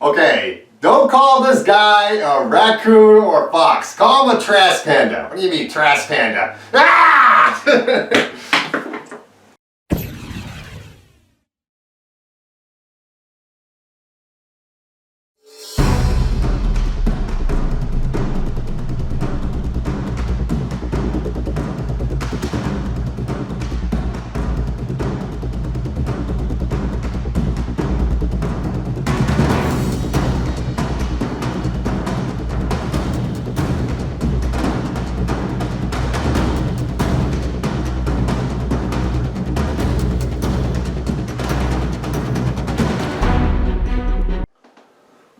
Okay, don't call this guy a raccoon or fox. Call him a trash panda. What do you mean, trash panda? Ah!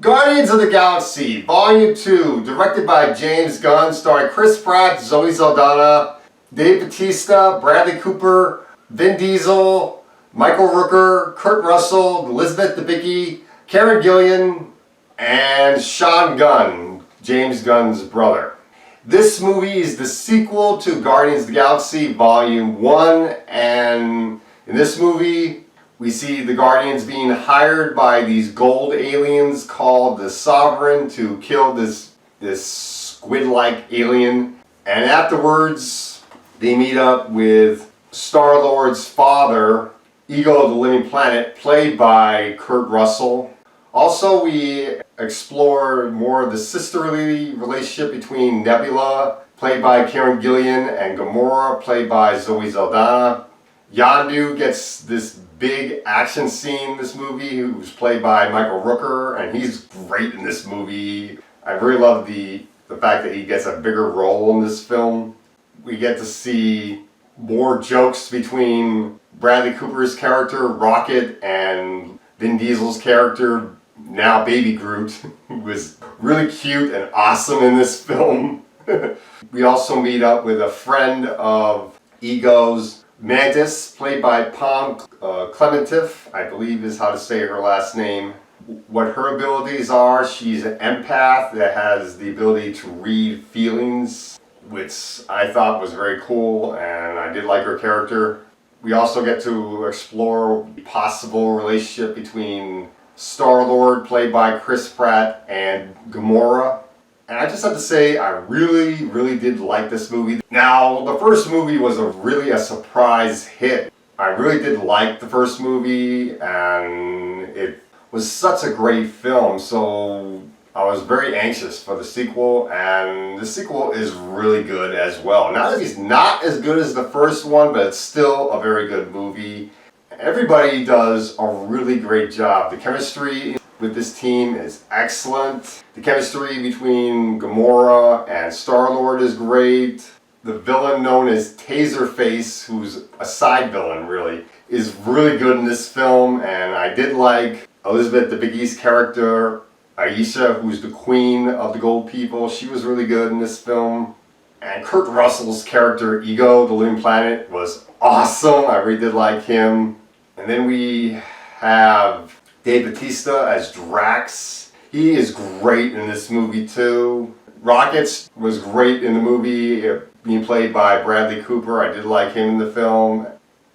Guardians of the Galaxy, Volume 2, directed by James Gunn, starring Chris Pratt, Zoe Saldana, Dave Bautista, Bradley Cooper, Vin Diesel, Michael Rooker, Kurt Russell, Elizabeth Debicki, Karen Gillan, and Sean Gunn, James Gunn's brother. This movie is the sequel to Guardians of the Galaxy Volume 1, and in this movie, we see the Guardians being hired by these gold aliens called the Sovereign to kill this squid-like alien. And afterwards, they meet up with Star-Lord's father, Ego of the Living Planet, played by Kurt Russell. Also, we explore more of the sisterly relationship between Nebula, played by Karen Gillan, and Gamora, played by Zoe Saldana. Yondu gets this big action scene in this movie, who's played by Michael Rooker, and he's great in this movie. I really love the fact that he gets a bigger role in this film. We get to see more jokes between Bradley Cooper's character, Rocket, and Vin Diesel's character, now Baby Groot, who was really cute and awesome in this film. We also meet up with a friend of Ego's, Mantis, played by Pom Klementieff, I believe is how to say her last name. What her abilities are: she's an empath that has the ability to read feelings, which I thought was very cool, and I did like her character. We also get to explore the possible relationship between Star-Lord, played by Chris Pratt, and Gamora. And I just have to say, I really did like this movie. Now, the first movie was really a surprise hit. I really did like the first movie, and it was such a great film, so I was very anxious for the sequel, and the sequel is really good as well. Now, it's not as good as the first one, but it's still a very good movie. Everybody does a really great job. The chemistry with this team is excellent. The chemistry between Gamora and Star-Lord is great. The villain known as Taserface, who's a side villain really, is really good in this film, and I did like Elizabeth Debicki's character, Aisha, who's the queen of the Gold People. She was really good in this film. And Kurt Russell's character, Ego, the Living Planet, was awesome. I really did like him. And then we have Dave Bautista as Drax. He is great in this movie too. Rockets was great in the movie, being played by Bradley Cooper. I did like him in the film.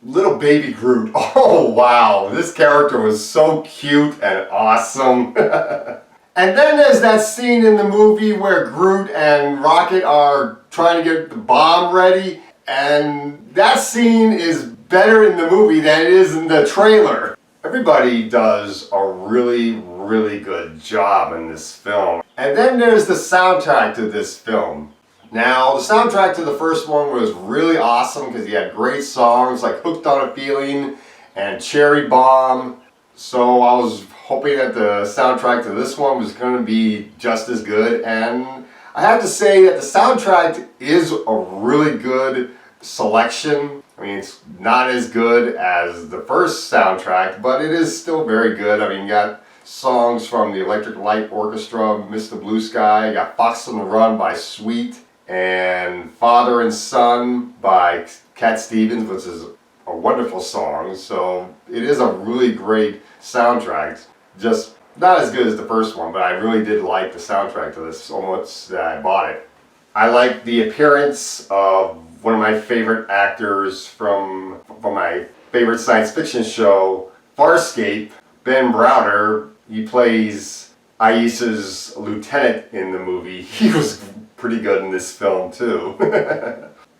Little baby Groot. Oh wow, this character was so cute and awesome. And then there's that scene in the movie where Groot and Rocket are trying to get the bomb ready, and that scene is better in the movie than it is in the trailer. Everybody does a really good job in this film. And then there's the soundtrack to this film. Now, the soundtrack to the first one was really awesome because he had great songs like Hooked on a Feeling and Cherry Bomb. So I was hoping that the soundtrack to this one was going to be just as good. And I have to say that the soundtrack is a really good selection. I mean, it's not as good as the first soundtrack, but it is still very good. I mean, you got songs from the Electric Light Orchestra, Mr. Blue Sky, you got Fox on the Run by Sweet, and Father and Son by Cat Stevens, which is a wonderful song. So it is a really great soundtrack. Just not as good as the first one, but I really did like the soundtrack to this so much that I bought it. I like the appearance of one of my favorite actors from my favorite science fiction show, Farscape, Ben Browder. He plays Aisa's lieutenant in the movie. He was pretty good in this film too.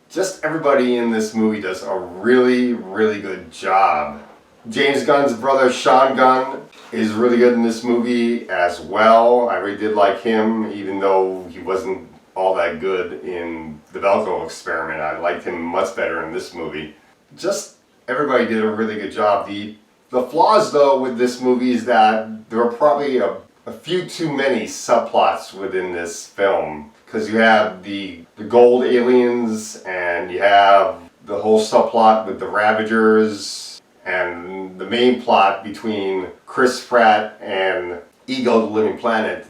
Just everybody in this movie does a really, really good job. James Gunn's brother Sean Gunn is really good in this movie as well. I really did like him, even though he wasn't all that good in The Belko Experiment. I liked him much better in this movie. Just everybody did a really good job. The flaws though with this movie is that there are probably a few too many subplots within this film. Because you have the gold aliens, and you have the whole subplot with the Ravagers, and the main plot between Chris Pratt and Ego the Living Planet,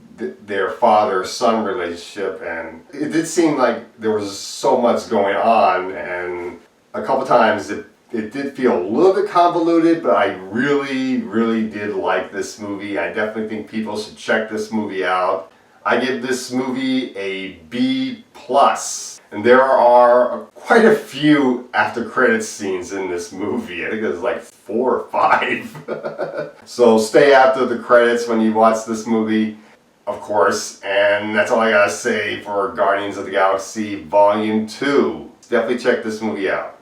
their father-son relationship. And it did seem like there was so much going on, and a couple times it did feel a little bit convoluted, but I really, really did like this movie. I definitely think people should check this movie out. I give this movie a B+, and there are quite a few after credits scenes in this movie. I think there's like 4 or 5. So stay after the credits when you watch this movie, of course. And that's all I gotta say for Guardians of the Galaxy Volume 2. Definitely check this movie out.